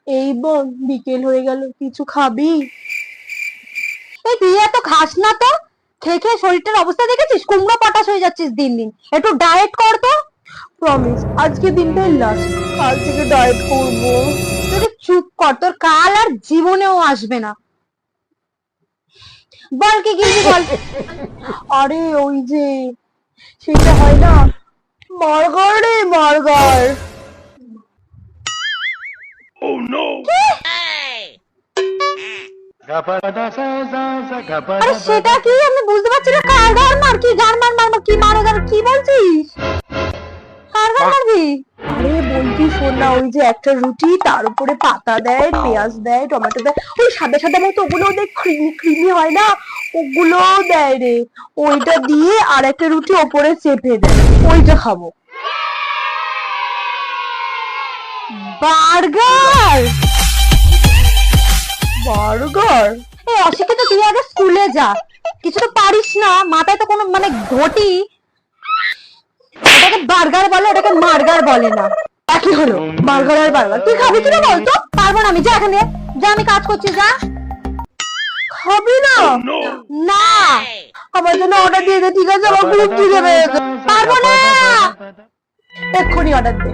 এই বল, বিকেল হয়ে গেল, কিছু খাবি? এই তুই এত খাস না তো। খেয়ে খেয়ে শরীরটার অবস্থা দেখেছিস? কুমড়ো পটাশ হয়ে যাচ্ছিস দিন দিন। একটু ডায়েট কর তো। প্রমিস, আজকে দিনটাই লাস্ট, কাল থেকে ডায়েট করব। তুই চুপ কর, তোর কাল আর জীবনেও আসবে না। বল কি কিনবি বল। আরে ওই যে, সেটা হয় না, বার্গার রে, বার্গার। আরে সেটা কি, আমি বুঝতে পারছি না। কার গার মার, কি গার মার, মার কি মারো, গার কি বলছিস? কার গার মারবি? আরে বলছি শোন না, ওই যে একটা রুটি, তার উপরে পাতা দেয়, পেঁয়াজ দেয়, টমেটো দেয়, ওই সাদা সাদা মতো ওগুলো দেয়, ক্রিমি ক্রিমি হয় না, ওগুলো দেয় রে। ওইটা দিয়ে আর একটা রুটি ওপরে চেপে দেয়, ওইটা খাবো। বার্গার? বার্গার? এই অশিক্ষিত, তুই আগে স্কুলে যা। কিছু তো পারিস না, মাথায় তো কোনো মানে ঘটি। ওটাকে বার্গার বলে, ওটাকে মার্গার বলে না। একই হলো, বার্গার আর বার্গার। তুই খাবি কিনা বলতো? পারবো না আমি, যা এখানে, যা, আমি কাজ করছি, যা। খাবি না? না। আমার জন্য অর্ডার দিয়ে দে, ঠিক আছে? আমার খুব খিদে পেয়েছে। পারবো না। এক্ষুনি অর্ডার দে।